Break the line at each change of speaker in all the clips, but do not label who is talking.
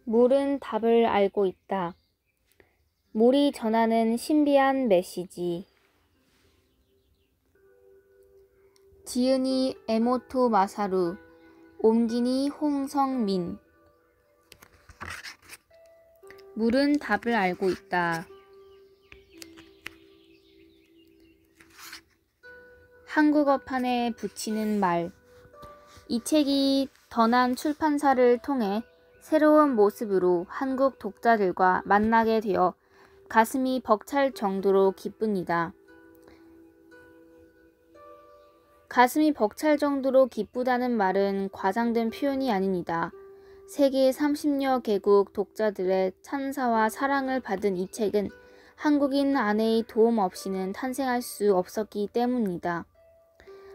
물은 답을 알고 있다. 물이 전하는 신비한 메시지. 지은이 에모토 마사루, 옮기니 홍성민. 물은 답을 알고 있다. 한국어판에 붙이는 말. 이 책이 더난 출판사를 통해 새로운 모습으로 한국 독자들과 만나게 되어 가슴이 벅찰 정도로 기쁩니다. 가슴이 벅찰 정도로 기쁘다는 말은 과장된 표현이 아닙니다. 세계 30여 개국 독자들의 찬사와 사랑을 받은 이 책은 한국인 아내의 도움 없이는 탄생할 수 없었기 때문입니다.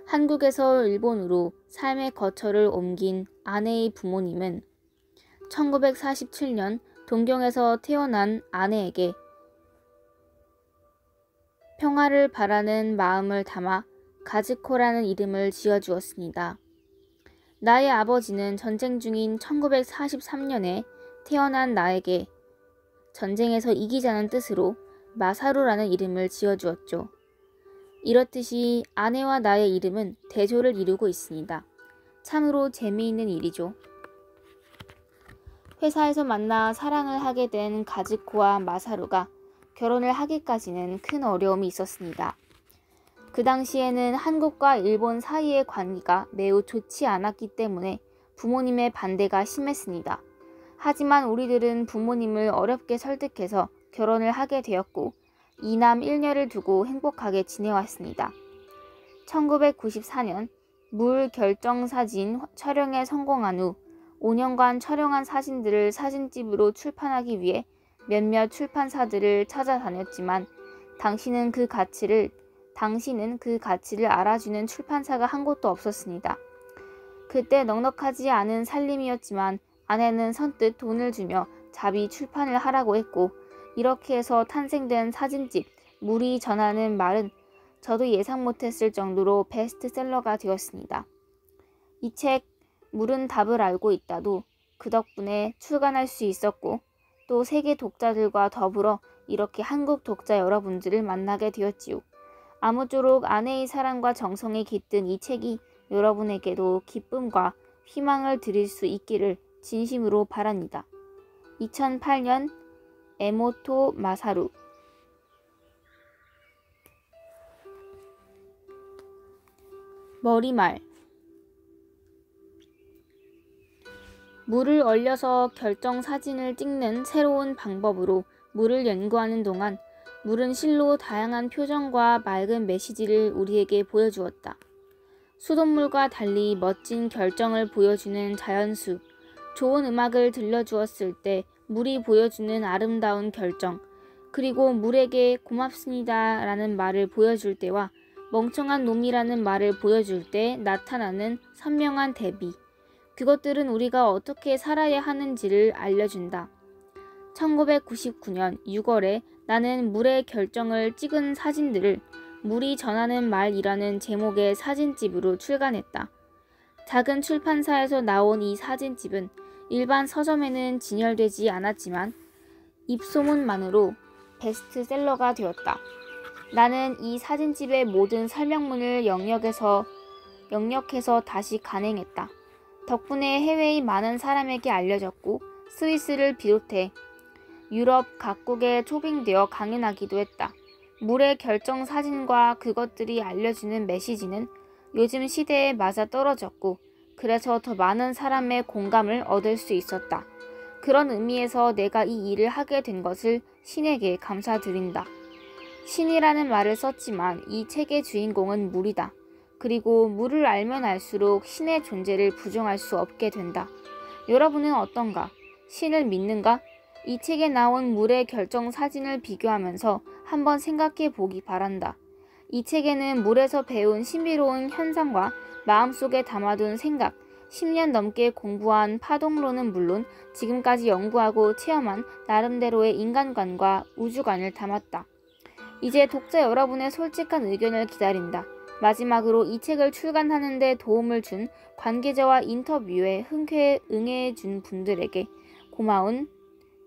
한국에서 일본으로 삶의 거처를 옮긴 아내의 부모님은 1947년 동경에서 태어난 아내에게 평화를 바라는 마음을 담아 가즈코라는 이름을 지어주었습니다. 나의 아버지는 전쟁 중인 1943년에 태어난 나에게 전쟁에서 이기자는 뜻으로 마사루라는 이름을 지어주었죠. 이렇듯이 아내와 나의 이름은 대조를 이루고 있습니다. 참으로 재미있는 일이죠. 회사에서 만나 사랑을 하게 된 가즈코와 마사루가 결혼을 하기까지는 큰 어려움이 있었습니다. 그 당시에는 한국과 일본 사이의 관계가 매우 좋지 않았기 때문에 부모님의 반대가 심했습니다. 하지만 우리들은 부모님을 어렵게 설득해서 결혼을 하게 되었고 2남 1녀를 두고 행복하게 지내왔습니다. 1994년 물 결정사진 촬영에 성공한 후 5년간 촬영한 사진들을 사진집으로 출판하기 위해 몇몇 출판사들을 찾아다녔지만 당시는 그 가치를 알아주는 출판사가 한 곳도 없었습니다. 그때 넉넉하지 않은 살림이었지만 아내는 선뜻 돈을 주며 자비 출판을 하라고 했고 이렇게 해서 탄생된 사진집 물이 전하는 말은 저도 예상 못했을 정도로 베스트셀러가 되었습니다. 이 책 물은 답을 알고 있다도 그 덕분에 출간할 수 있었고 또 세계 독자들과 더불어 이렇게 한국 독자 여러분들을 만나게 되었지요. 아무쪼록 아내의 사랑과 정성이 깃든 이 책이 여러분에게도 기쁨과 희망을 드릴 수 있기를 진심으로 바랍니다. 2008년 에모토 마사루. 머리말. 물을 얼려서 결정 사진을 찍는 새로운 방법으로 물을 연구하는 동안 물은 실로 다양한 표정과 맑은 메시지를 우리에게 보여주었다. 수돗물과 달리 멋진 결정을 보여주는 자연수, 좋은 음악을 들려주었을 때 물이 보여주는 아름다운 결정, 그리고 물에게 고맙습니다 라는 말을 보여줄 때와 멍청한 놈이라는 말을 보여줄 때 나타나는 선명한 대비, 그것들은 우리가 어떻게 살아야 하는지를 알려준다. 1999년 6월에 나는 물의 결정을 찍은 사진들을 물이 전하는 말이라는 제목의 사진집으로 출간했다. 작은 출판사에서 나온 이 사진집은 일반 서점에는 진열되지 않았지만 입소문만으로 베스트셀러가 되었다. 나는 이 사진집의 모든 설명문을 영역해서 다시 간행했다. 덕분에 해외의 많은 사람에게 알려졌고 스위스를 비롯해 유럽 각국에 초빙되어 강연하기도 했다. 물의 결정 사진과 그것들이 알려주는 메시지는 요즘 시대에 맞아떨어졌고 그래서 더 많은 사람의 공감을 얻을 수 있었다. 그런 의미에서 내가 이 일을 하게 된 것을 신에게 감사드린다. 신이라는 말을 썼지만 이 책의 주인공은 물이다. 그리고 물을 알면 알수록 신의 존재를 부정할 수 없게 된다. 여러분은 어떤가? 신을 믿는가? 이 책에 나온 물의 결정 사진을 비교하면서 한번 생각해 보기 바란다. 이 책에는 물에서 배운 신비로운 현상과 마음속에 담아둔 생각, 10년 넘게 공부한 파동론은 물론 지금까지 연구하고 체험한 나름대로의 인간관과 우주관을 담았다. 이제 독자 여러분의 솔직한 의견을 기다린다. 마지막으로 이 책을 출간하는 데 도움을 준 관계자와 인터뷰에 흔쾌히 응해준 분들에게 고마운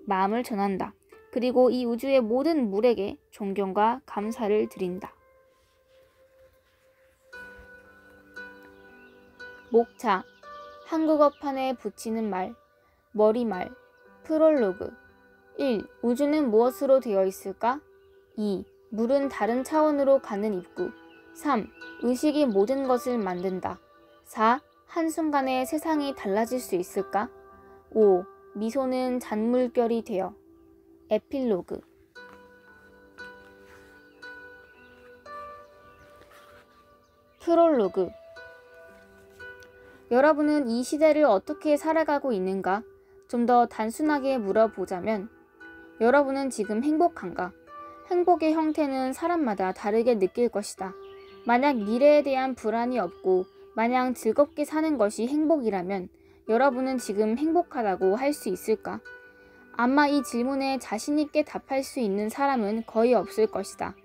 마음을 전한다. 그리고 이 우주의 모든 물에게 존경과 감사를 드린다. 목차, 한국어판에 붙이는 말, 머리말, 프롤로그. 1. 우주는 무엇으로 되어 있을까? 2. 물은 다른 차원으로 가는 입구. 3. 의식이 모든 것을 만든다. 4. 한순간에 세상이 달라질 수 있을까? 5. 미소는 잔물결이 되어. 에필로그. 프롤로그. 여러분은 이 시대를 어떻게 살아가고 있는가? 좀 더 단순하게 물어보자면, 여러분은 지금 행복한가? 행복의 형태는 사람마다 다르게 느낄 것이다. 만약 미래에 대한 불안이 없고 마냥 즐겁게 사는 것이 행복이라면 여러분은 지금 행복하다고 할 수 있을까? 아마 이 질문에 자신 있게 답할 수 있는 사람은 거의 없을 것이다.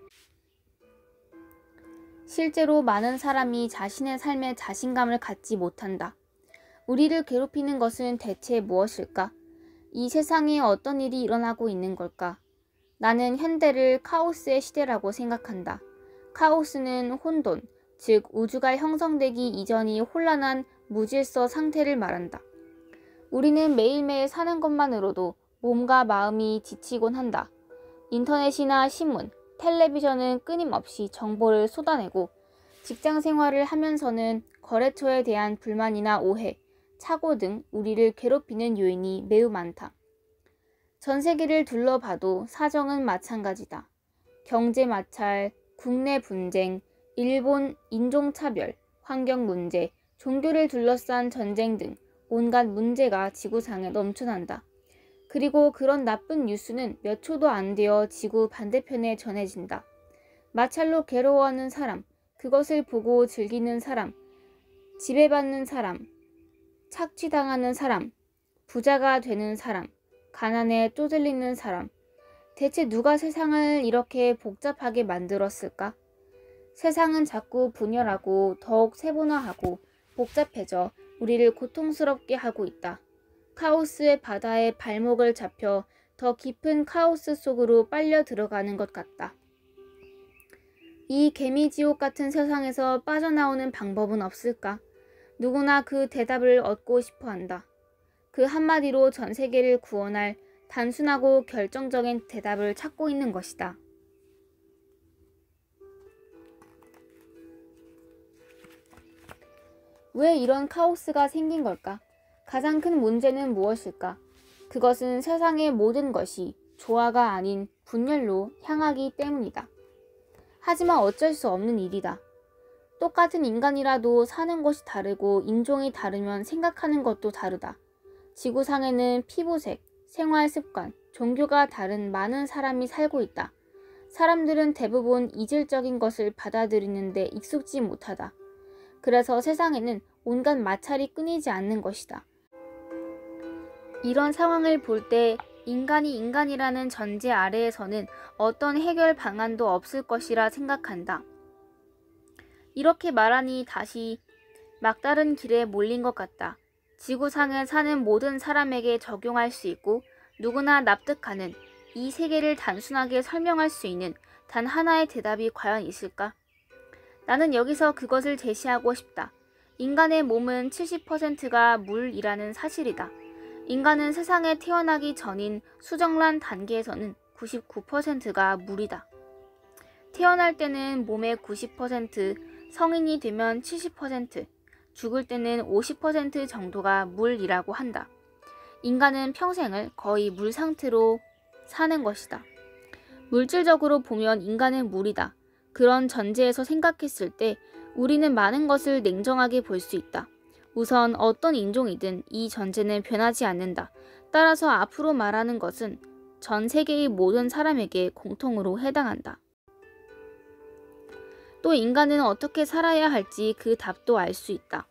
실제로 많은 사람이 자신의 삶에 자신감을 갖지 못한다. 우리를 괴롭히는 것은 대체 무엇일까? 이 세상에 어떤 일이 일어나고 있는 걸까? 나는 현대를 카오스의 시대라고 생각한다. 카오스는 혼돈, 즉 우주가 형성되기 이전이 혼란한 무질서 상태를 말한다. 우리는 매일매일 사는 것만으로도 몸과 마음이 지치곤 한다. 인터넷이나 신문, 텔레비전은 끊임없이 정보를 쏟아내고 직장 생활을 하면서는 거래처에 대한 불만이나 오해, 착오 등 우리를 괴롭히는 요인이 매우 많다. 전 세계를 둘러봐도 사정은 마찬가지다. 경제 마찰, 국내 분쟁, 일본 인종차별, 환경 문제, 종교를 둘러싼 전쟁 등 온갖 문제가 지구상에 넘쳐난다. 그리고 그런 나쁜 뉴스는 몇 초도 안 되어 지구 반대편에 전해진다. 마찰로 괴로워하는 사람, 그것을 보고 즐기는 사람, 지배받는 사람, 착취당하는 사람, 부자가 되는 사람, 가난에 쪼들리는 사람. 대체 누가 세상을 이렇게 복잡하게 만들었을까? 세상은 자꾸 분열하고 더욱 세분화하고 복잡해져 우리를 고통스럽게 하고 있다. 카오스의 바다에 발목을 잡혀 더 깊은 카오스 속으로 빨려 들어가는 것 같다. 이 개미지옥 같은 세상에서 빠져나오는 방법은 없을까? 누구나 그 대답을 얻고 싶어 한다. 그 한마디로 전 세계를 구원할 단순하고 결정적인 대답을 찾고 있는 것이다. 왜 이런 카오스가 생긴 걸까? 가장 큰 문제는 무엇일까? 그것은 세상의 모든 것이 조화가 아닌 분열로 향하기 때문이다. 하지만 어쩔 수 없는 일이다. 똑같은 인간이라도 사는 곳이 다르고 인종이 다르면 생각하는 것도 다르다. 지구상에는 피부색, 생활 습관, 종교가 다른 많은 사람이 살고 있다. 사람들은 대부분 이질적인 것을 받아들이는데 익숙지 못하다. 그래서 세상에는 온갖 마찰이 끊이지 않는 것이다. 이런 상황을 볼 때 인간이 인간이라는 전제 아래에서는 어떤 해결 방안도 없을 것이라 생각한다. 이렇게 말하니 다시 막다른 길에 몰린 것 같다. 지구상에 사는 모든 사람에게 적용할 수 있고 누구나 납득하는 이 세계를 단순하게 설명할 수 있는 단 하나의 대답이 과연 있을까? 나는 여기서 그것을 제시하고 싶다. 인간의 몸은 70%가 물이라는 사실이다. 인간은 세상에 태어나기 전인 수정란 단계에서는 99%가 물이다. 태어날 때는 몸의 90%, 성인이 되면 70%, 죽을 때는 50% 정도가 물이라고 한다. 인간은 평생을 거의 물 상태로 사는 것이다. 물질적으로 보면 인간은 물이다. 그런 전제에서 생각했을 때 우리는 많은 것을 냉정하게 볼 수 있다. 우선 어떤 인종이든 이 전제는 변하지 않는다. 따라서 앞으로 말하는 것은 전 세계의 모든 사람에게 공통으로 해당한다. 또 인간은 어떻게 살아야 할지 그 답도 알 수 있다.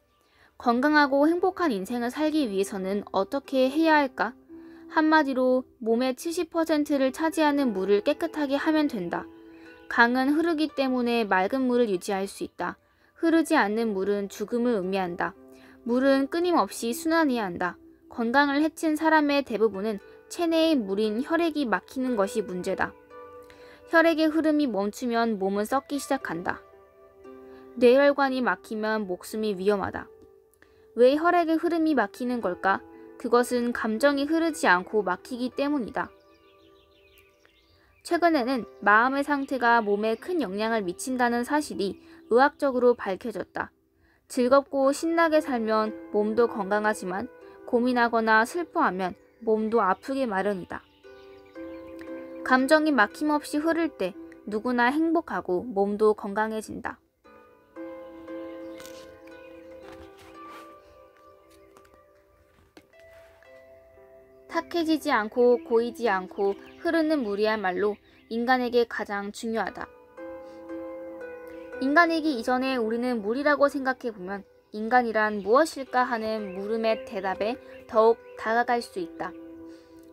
건강하고 행복한 인생을 살기 위해서는 어떻게 해야 할까? 한마디로 몸의 70%를 차지하는 물을 깨끗하게 하면 된다. 강은 흐르기 때문에 맑은 물을 유지할 수 있다. 흐르지 않는 물은 죽음을 의미한다. 물은 끊임없이 순환해야 한다. 건강을 해친 사람의 대부분은 체내의 물인 혈액이 막히는 것이 문제다. 혈액의 흐름이 멈추면 몸은 썩기 시작한다. 뇌혈관이 막히면 목숨이 위험하다. 왜 혈액의 흐름이 막히는 걸까? 그것은 감정이 흐르지 않고 막히기 때문이다. 최근에는 마음의 상태가 몸에 큰 영향을 미친다는 사실이 의학적으로 밝혀졌다. 즐겁고 신나게 살면 몸도 건강하지만 고민하거나 슬퍼하면 몸도 아프게 마련이다. 감정이 막힘없이 흐를 때 누구나 행복하고 몸도 건강해진다. 탁해지지 않고 고이지 않고 흐르는 물이야말로 인간에게 가장 중요하다. 인간이기 이전에 우리는 물이라고 생각해보면 인간이란 무엇일까 하는 물음의 대답에 더욱 다가갈 수 있다.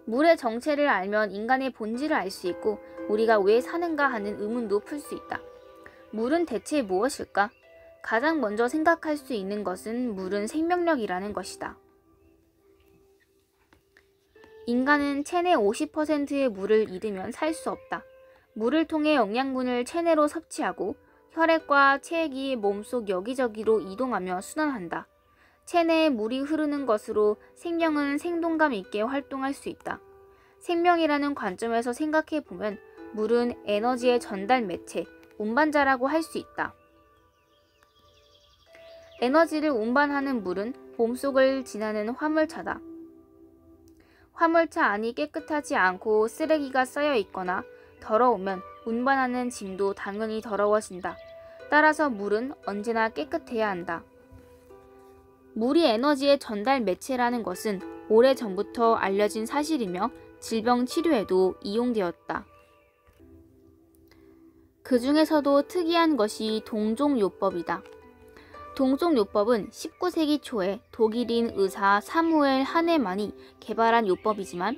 물의 정체를 알면 인간의 본질을 알 수 있고 우리가 왜 사는가 하는 의문도 풀 수 있다. 물은 대체 무엇일까? 가장 먼저 생각할 수 있는 것은 물은 생명력이라는 것이다. 인간은 체내 50%의 물을 잃으면 살 수 없다. 물을 통해 영양분을 체내로 섭취하고 혈액과 체액이 몸속 여기저기로 이동하며 순환한다. 체내에 물이 흐르는 것으로 생명은 생동감 있게 활동할 수 있다. 생명이라는 관점에서 생각해보면 물은 에너지의 전달 매체, 운반자라고 할 수 있다. 에너지를 운반하는 물은 몸속을 지나는 화물차다. 화물차 안이 깨끗하지 않고 쓰레기가 쌓여 있거나 더러우면 운반하는 짐도 당연히 더러워진다. 따라서 물은 언제나 깨끗해야 한다. 물이 에너지의 전달 매체라는 것은 오래전부터 알려진 사실이며 질병 치료에도 이용되었다. 그 중에서도 특이한 것이 동종요법이다. 동종요법은 19세기 초에 독일인 의사 사무엘 하네만이 개발한 요법이지만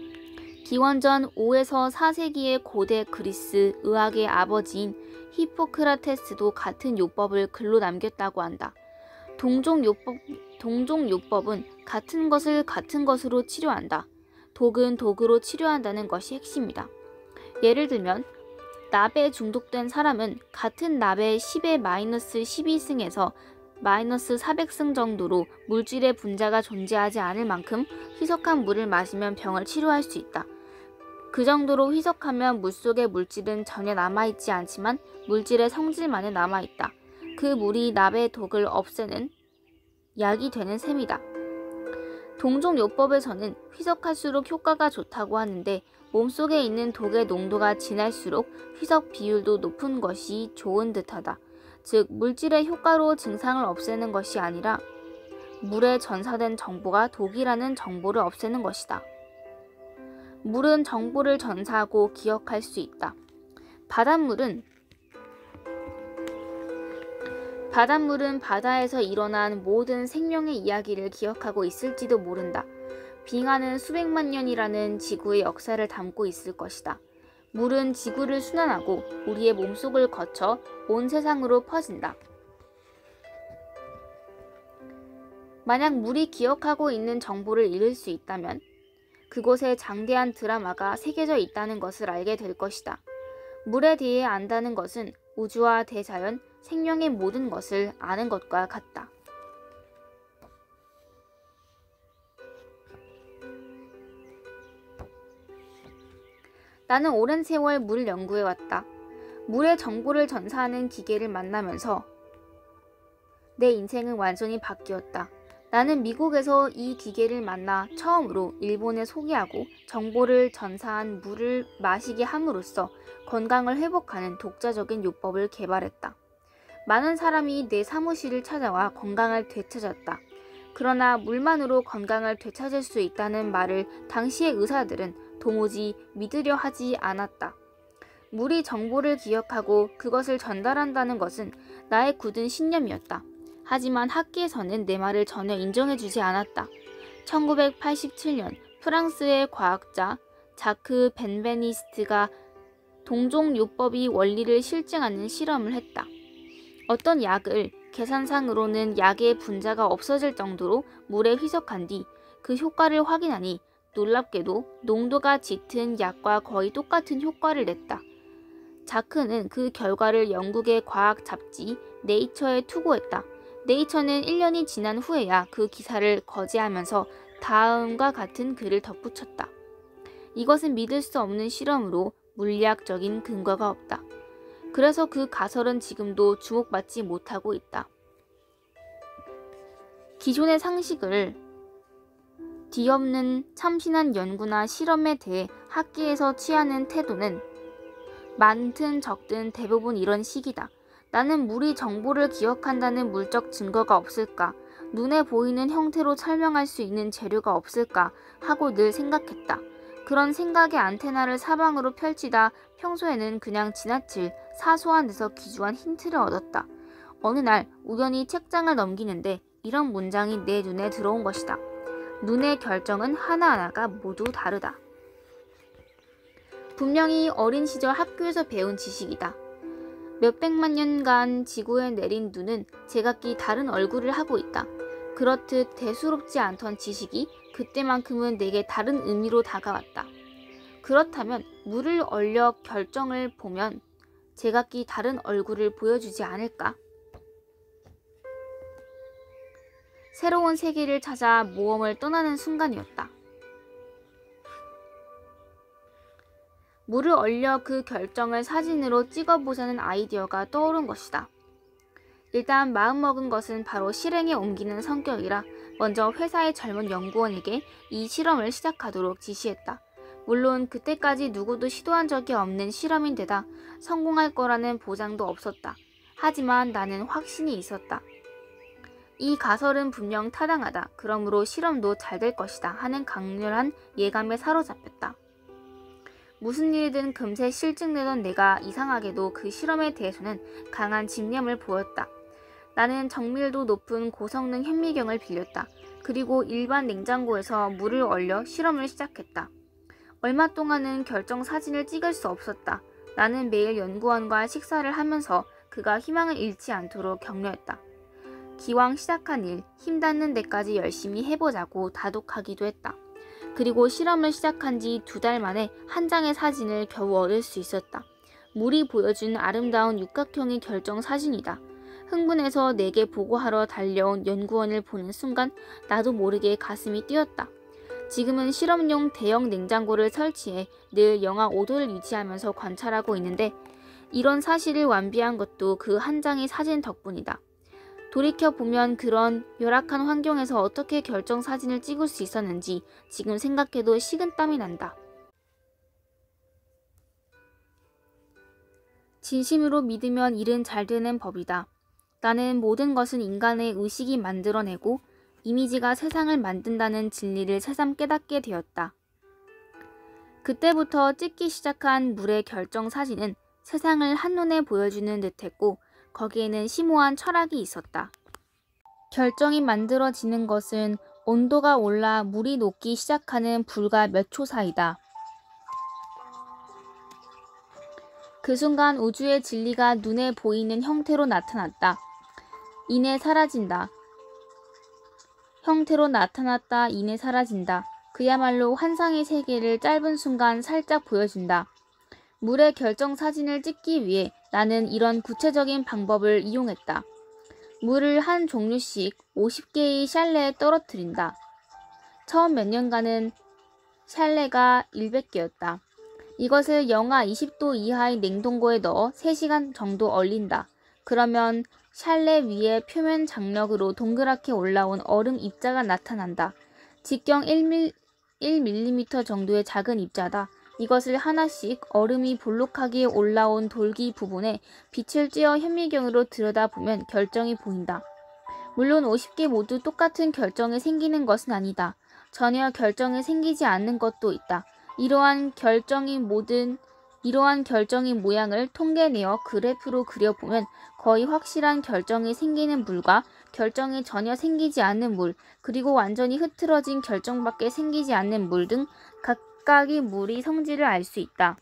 기원전 5에서 4세기의 고대 그리스 의학의 아버지인 히포크라테스도 같은 요법을 글로 남겼다고 한다. 동종요법은 같은 것을 같은 것으로 치료한다. 독은 독으로 치료한다는 것이 핵심이다. 예를 들면 납에 중독된 사람은 같은 납에 10의 마이너스 12승에서 마이너스 400승 정도로 물질의 분자가 존재하지 않을 만큼 희석한 물을 마시면 병을 치료할 수 있다. 그 정도로 희석하면 물속의 물질은 전혀 남아있지 않지만 물질의 성질만은 남아있다. 그 물이 납의 독을 없애는 약이 되는 셈이다. 동종요법에서는 희석할수록 효과가 좋다고 하는데 몸속에 있는 독의 농도가 진할수록 희석 비율도 높은 것이 좋은 듯하다. 즉 물질의 효과로 증상을 없애는 것이 아니라 물에 전사된 정보가 독이라는 정보를 없애는 것이다. 물은 정보를 전사하고 기억할 수 있다. 바닷물은 바다에서 일어난 모든 생명의 이야기를 기억하고 있을지도 모른다. 빙하는 수백만 년이라는 지구의 역사를 담고 있을 것이다. 물은 지구를 순환하고 우리의 몸속을 거쳐 온 세상으로 퍼진다. 만약 물이 기억하고 있는 정보를 잃을 수 있다면 그곳에 장대한 드라마가 새겨져 있다는 것을 알게 될 것이다. 물에 대해 안다는 것은 우주와 대자연, 생명의 모든 것을 아는 것과 같다. 나는 오랜 세월 물을 연구해왔다. 물의 정보를 전사하는 기계를 만나면서 내 인생은 완전히 바뀌었다. 나는 미국에서 이 기계를 만나 처음으로 일본에 소개하고 정보를 전사한 물을 마시게 함으로써 건강을 회복하는 독자적인 요법을 개발했다. 많은 사람이 내 사무실을 찾아와 건강을 되찾았다. 그러나 물만으로 건강을 되찾을 수 있다는 말을 당시의 의사들은 도무지 믿으려 하지 않았다. 물이 정보를 기억하고 그것을 전달한다는 것은 나의 굳은 신념이었다. 하지만 학계에서는 내 말을 전혀 인정해주지 않았다. 1987년 프랑스의 과학자 자크 벤베니스트가 동종요법이 원리를 실증하는 실험을 했다. 어떤 약을 계산상으로는 약의 분자가 없어질 정도로 물에 희석한 뒤 그 효과를 확인하니 놀랍게도 농도가 짙은 약과 거의 똑같은 효과를 냈다. 자크는 그 결과를 영국의 과학 잡지 네이처에 투고했다. 네이처는 1년이 지난 후에야 그 기사를 거제하면서 다음과 같은 글을 덧붙였다. 이것은 믿을 수 없는 실험으로 물리학적인 근거가 없다. 그래서 그 가설은 지금도 주목받지 못하고 있다. 기존의 상식을 뒤엎는 참신한 연구나 실험에 대해 학계에서 취하는 태도는 많든 적든 대부분 이런 식이다. 나는 물이 정보를 기억한다는 물적 증거가 없을까? 눈에 보이는 형태로 설명할 수 있는 재료가 없을까? 하고 늘 생각했다. 그런 생각의 안테나를 사방으로 펼치다 평소에는 그냥 지나칠 사소한 데서 귀중한 힌트를 얻었다. 어느 날 우연히 책장을 넘기는데 이런 문장이 내 눈에 들어온 것이다. 눈의 결정은 하나하나가 모두 다르다. 분명히 어린 시절 학교에서 배운 지식이다. 몇백만 년간 지구에 내린 눈은 제각기 다른 얼굴을 하고 있다. 그렇듯 대수롭지 않던 지식이 그때만큼은 내게 다른 의미로 다가왔다. 그렇다면 물을 얼려 결정을 보면 제각기 다른 얼굴을 보여주지 않을까? 새로운 세계를 찾아 모험을 떠나는 순간이었다. 물을 얼려 그 결정을 사진으로 찍어보자는 아이디어가 떠오른 것이다. 일단 마음먹은 것은 바로 실행에 옮기는 성격이라 먼저 회사의 젊은 연구원에게 이 실험을 시작하도록 지시했다. 물론 그때까지 누구도 시도한 적이 없는 실험인데다 성공할 거라는 보장도 없었다. 하지만 나는 확신이 있었다. 이 가설은 분명 타당하다. 그러므로 실험도 잘 될 것이다 하는 강렬한 예감에 사로잡혔다. 무슨 일이든 금세 실증내던 내가 이상하게도 그 실험에 대해서는 강한 집념을 보였다. 나는 정밀도 높은 고성능 현미경을 빌렸다. 그리고 일반 냉장고에서 물을 얼려 실험을 시작했다. 얼마 동안은 결정 사진을 찍을 수 없었다. 나는 매일 연구원과 식사를 하면서 그가 희망을 잃지 않도록 격려했다. 기왕 시작한 일, 힘닿는 데까지 열심히 해보자고 다독하기도 했다. 그리고 실험을 시작한 지 2달 만에 한 장의 사진을 겨우 얻을 수 있었다. 물이 보여준 아름다운 육각형의 결정 사진이다. 흥분해서 내게 보고하러 달려온 연구원을 보는 순간 나도 모르게 가슴이 뛰었다. 지금은 실험용 대형 냉장고를 설치해 늘 영하 5도를 유지하면서 관찰하고 있는데 이런 사실을 완비한 것도 그 한 장의 사진 덕분이다. 돌이켜보면 그런 열악한 환경에서 어떻게 결정 사진을 찍을 수 있었는지 지금 생각해도 식은땀이 난다. 진심으로 믿으면 일은 잘 되는 법이다. 나는 모든 것은 인간의 의식이 만들어내고 이미지가 세상을 만든다는 진리를 새삼 깨닫게 되었다. 그때부터 찍기 시작한 물의 결정 사진은 세상을 한눈에 보여주는 듯했고 거기에는 심오한 철학이 있었다. 결정이 만들어지는 것은 온도가 올라 물이 녹기 시작하는 불과 몇 초 사이다. 그 순간 우주의 진리가 눈에 보이는 형태로 나타났다. 이내 사라진다. 형태로 나타났다. 이내 사라진다. 그야말로 환상의 세계를 짧은 순간 살짝 보여준다. 물의 결정 사진을 찍기 위해 나는 이런 구체적인 방법을 이용했다. 물을 한 종류씩 50개의 샬레에 떨어뜨린다. 처음 몇 년간은 샬레가 100개였다. 이것을 영하 20도 이하의 냉동고에 넣어 3시간 정도 얼린다. 그러면 샬레 위에 표면 장력으로 동그랗게 올라온 얼음 입자가 나타난다. 직경 1mm 정도의 작은 입자다. 이것을 하나씩 얼음이 볼록하게 올라온 돌기 부분에 빛을 쬐어 현미경으로 들여다보면 결정이 보인다. 물론 50개 모두 똑같은 결정이 생기는 것은 아니다. 전혀 결정이 생기지 않는 것도 있다. 이러한 결정의 모양을 통계내어 그래프로 그려보면 거의 확실한 결정이 생기는 물과 결정이 전혀 생기지 않는 물, 그리고 완전히 흐트러진 결정밖에 생기지 않는 물 등 각각의 물의 성질을 알 수 있다.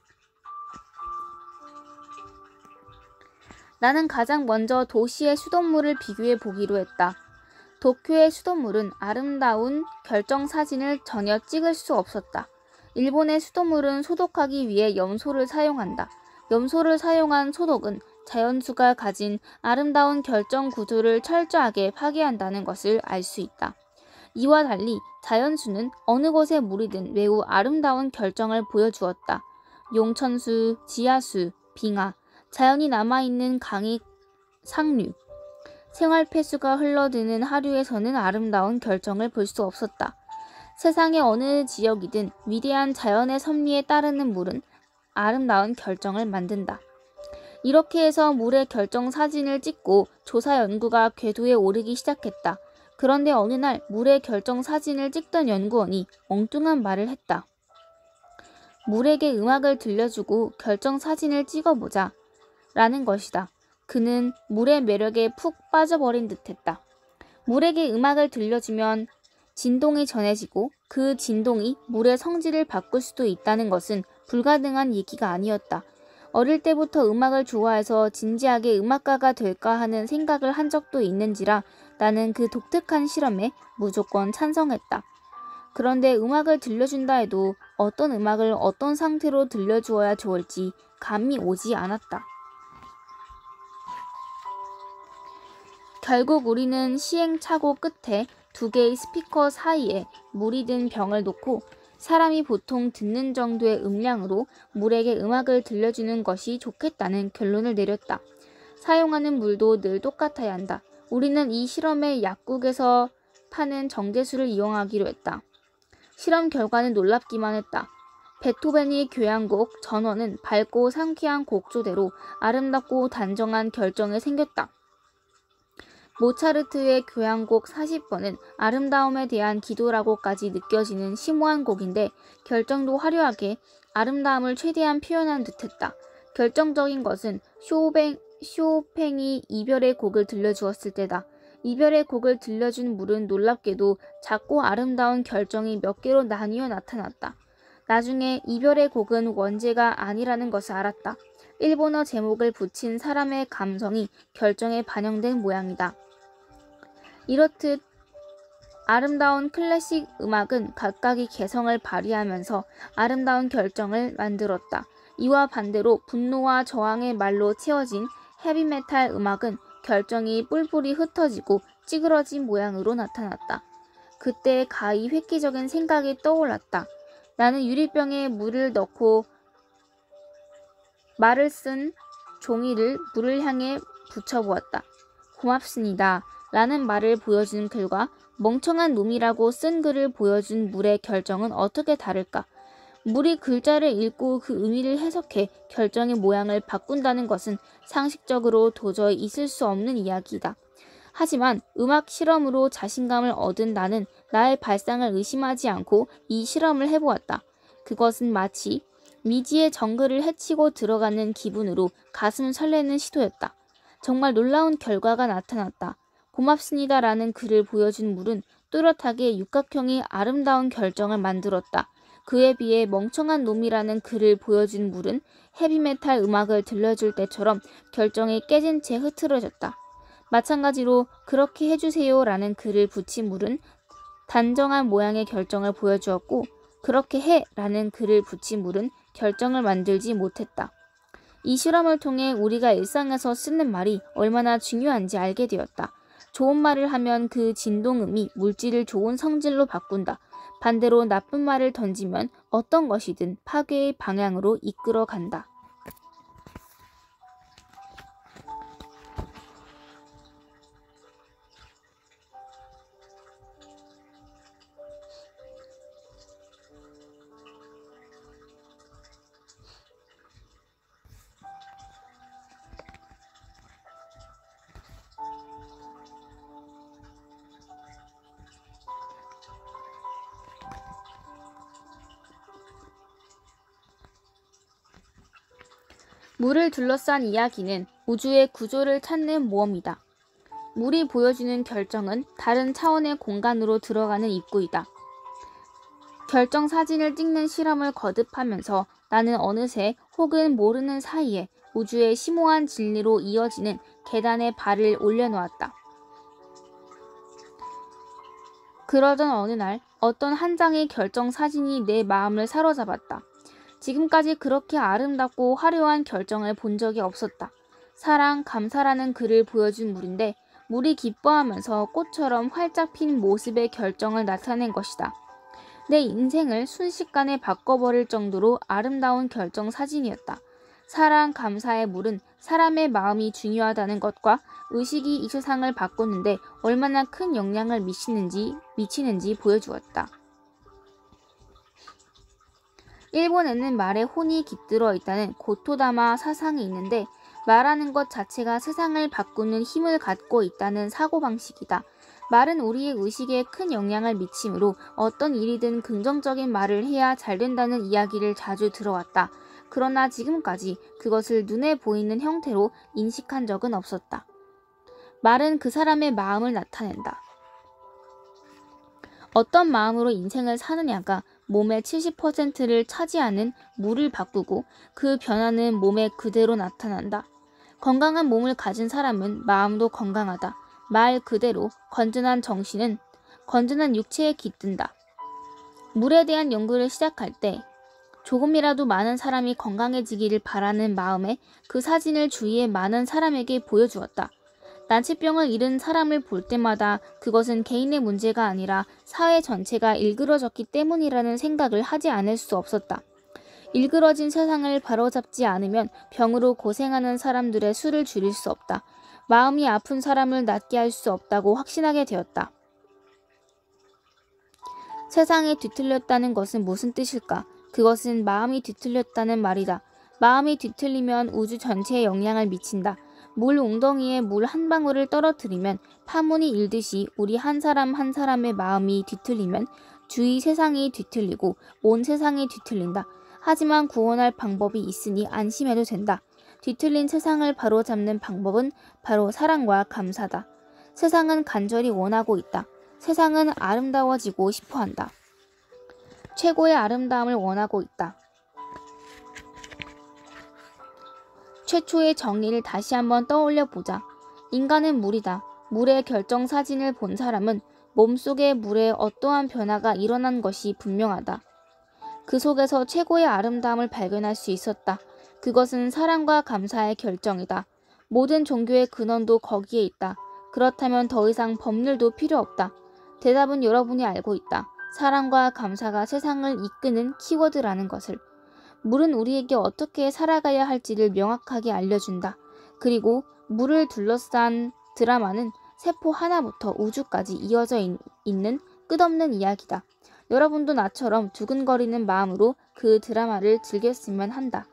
나는 가장 먼저 도시의 수돗물을 비교해 보기로 했다. 도쿄의 수돗물은 아름다운 결정 사진을 전혀 찍을 수 없었다. 일본의 수돗물은 소독하기 위해 염소를 사용한다. 염소를 사용한 소독은 자연수가 가진 아름다운 결정 구조를 철저하게 파괴한다는 것을 알 수 있다. 이와 달리 자연수는 어느 곳에 물이든 매우 아름다운 결정을 보여주었다. 용천수, 지하수, 빙하, 자연이 남아있는 강이 상류, 생활폐수가 흘러드는 하류에서는 아름다운 결정을 볼 수 없었다. 세상의 어느 지역이든 위대한 자연의 섭리에 따르는 물은 아름다운 결정을 만든다. 이렇게 해서 물의 결정 사진을 찍고 조사 연구가 궤도에 오르기 시작했다. 그런데 어느 날 물의 결정 사진을 찍던 연구원이 엉뚱한 말을 했다. 물에게 음악을 들려주고 결정 사진을 찍어보자 라는 것이다. 그는 물의 매력에 푹 빠져버린 듯했다. 물에게 음악을 들려주면 진동이 전해지고 그 진동이 물의 성질을 바꿀 수도 있다는 것은 불가능한 얘기가 아니었다. 어릴 때부터 음악을 좋아해서 진지하게 음악가가 될까 하는 생각을 한 적도 있는지라 나는 그 독특한 실험에 무조건 찬성했다. 그런데 음악을 들려준다 해도 어떤 음악을 어떤 상태로 들려주어야 좋을지 감이 오지 않았다. 결국 우리는 시행착오 끝에 두 개의 스피커 사이에 물이 든 병을 놓고 사람이 보통 듣는 정도의 음량으로 물에게 음악을 들려주는 것이 좋겠다는 결론을 내렸다. 사용하는 물도 늘 똑같아야 한다. 우리는 이 실험에 약국에서 파는 정제수를 이용하기로 했다. 실험 결과는 놀랍기만 했다. 베토벤의 교향곡 전원은 밝고 상쾌한 곡조대로 아름답고 단정한 결정이 생겼다. 모차르트의 교향곡 40번은 아름다움에 대한 기도라고까지 느껴지는 심오한 곡인데 결정도 화려하게 아름다움을 최대한 표현한 듯했다. 결정적인 것은 쇼팽이 이별의 곡을 들려주었을 때다. 이별의 곡을 들려준 물은 놀랍게도 작고 아름다운 결정이 몇 개로 나뉘어 나타났다. 나중에 이별의 곡은 원제가 아니라는 것을 알았다. 일본어 제목을 붙인 사람의 감성이 결정에 반영된 모양이다. 이렇듯 아름다운 클래식 음악은 각각의 개성을 발휘하면서 아름다운 결정을 만들었다. 이와 반대로 분노와 저항의 말로 채워진 헤비메탈 음악은 결정이 뿔뿔이 흩어지고 찌그러진 모양으로 나타났다. 그때 가히 획기적인 생각이 떠올랐다. 나는 유리병에 물을 넣고 말을 쓴 종이를 물을 향해 붙여보았다. 고맙습니다. 라는 말을 보여준 글과 멍청한 놈이라고 쓴 글을 보여준 물의 결정은 어떻게 다를까? 물이 글자를 읽고 그 의미를 해석해 결정의 모양을 바꾼다는 것은 상식적으로 도저히 있을 수 없는 이야기다. 하지만 음악 실험으로 자신감을 얻은 나는 나의 발상을 의심하지 않고 이 실험을 해보았다. 그것은 마치 미지의 정글을 헤치고 들어가는 기분으로 가슴 설레는 시도였다. 정말 놀라운 결과가 나타났다. 고맙습니다라는 글을 보여준 물은 뚜렷하게 육각형의 아름다운 결정을 만들었다. 그에 비해 멍청한 놈이라는 글을 보여준 물은 헤비메탈 음악을 들려줄 때처럼 결정이 깨진 채 흐트러졌다. 마찬가지로 그렇게 해주세요 라는 글을 붙인 물은 단정한 모양의 결정을 보여주었고 그렇게 해 라는 글을 붙인 물은 결정을 만들지 못했다. 이 실험을 통해 우리가 일상에서 쓰는 말이 얼마나 중요한지 알게 되었다. 좋은 말을 하면 그 진동음이 물질을 좋은 성질로 바꾼다. 반대로 나쁜 말을 던지면 어떤 것이든 파괴의 방향으로 이끌어 간다. 물을 둘러싼 이야기는 우주의 구조를 찾는 모험이다. 물이 보여주는 결정은 다른 차원의 공간으로 들어가는 입구이다. 결정 사진을 찍는 실험을 거듭하면서 나는 어느새 혹은 모르는 사이에 우주의 심오한 진리로 이어지는 계단에 발을 올려놓았다. 그러던 어느 날 어떤 한 장의 결정 사진이 내 마음을 사로잡았다. 지금까지 그렇게 아름답고 화려한 결정을 본 적이 없었다. 사랑, 감사라는 글을 보여준 물인데 물이 기뻐하면서 꽃처럼 활짝 핀 모습의 결정을 나타낸 것이다. 내 인생을 순식간에 바꿔버릴 정도로 아름다운 결정 사진이었다. 사랑, 감사의 물은 사람의 마음이 중요하다는 것과 의식이 이 세상을 바꾸는데 얼마나 큰 영향을 미치는지 보여주었다. 일본에는 말에 혼이 깃들어 있다는 고토다마 사상이 있는데 말하는 것 자체가 세상을 바꾸는 힘을 갖고 있다는 사고방식이다. 말은 우리의 의식에 큰 영향을 미치므로 어떤 일이든 긍정적인 말을 해야 잘 된다는 이야기를 자주 들어왔다. 그러나 지금까지 그것을 눈에 보이는 형태로 인식한 적은 없었다. 말은 그 사람의 마음을 나타낸다. 어떤 마음으로 인생을 사느냐가 몸의 70%를 차지하는 물을 바꾸고 그 변화는 몸에 그대로 나타난다. 건강한 몸을 가진 사람은 마음도 건강하다. 말 그대로 건전한 정신은 건전한 육체에 깃든다. 물에 대한 연구를 시작할 때 조금이라도 많은 사람이 건강해지기를 바라는 마음에 그 사진을 주위의 많은 사람에게 보여주었다. 난치병을 잃은 사람을 볼 때마다 그것은 개인의 문제가 아니라 사회 전체가 일그러졌기 때문이라는 생각을 하지 않을 수 없었다. 일그러진 세상을 바로잡지 않으면 병으로 고생하는 사람들의 수를 줄일 수 없다. 마음이 아픈 사람을 낫게 할 수 없다고 확신하게 되었다. 세상이 뒤틀렸다는 것은 무슨 뜻일까? 그것은 마음이 뒤틀렸다는 말이다. 마음이 뒤틀리면 우주 전체에 영향을 미친다. 물 웅덩이에 물 한 방울을 떨어뜨리면 파문이 일듯이 우리 한 사람 한 사람의 마음이 뒤틀리면 주위 세상이 뒤틀리고 온 세상이 뒤틀린다. 하지만 구원할 방법이 있으니 안심해도 된다. 뒤틀린 세상을 바로잡는 방법은 바로 사랑과 감사다. 세상은 간절히 원하고 있다. 세상은 아름다워지고 싶어한다. 최고의 아름다움을 원하고 있다. 최초의 정의를 다시 한번 떠올려 보자. 인간은 물이다. 물의 결정 사진을 본 사람은 몸속의 물에 어떠한 변화가 일어난 것이 분명하다. 그 속에서 최고의 아름다움을 발견할 수 있었다. 그것은 사랑과 감사의 결정이다. 모든 종교의 근원도 거기에 있다. 그렇다면 더 이상 법률도 필요 없다. 대답은 여러분이 알고 있다. 사랑과 감사가 세상을 이끄는 키워드라는 것을. 물은 우리에게 어떻게 살아가야 할지를 명확하게 알려준다. 그리고 물을 둘러싼 드라마는 세포 하나부터 우주까지 이어져 있는 끝없는 이야기다. 여러분도 나처럼 두근거리는 마음으로 그 드라마를 즐겼으면 한다.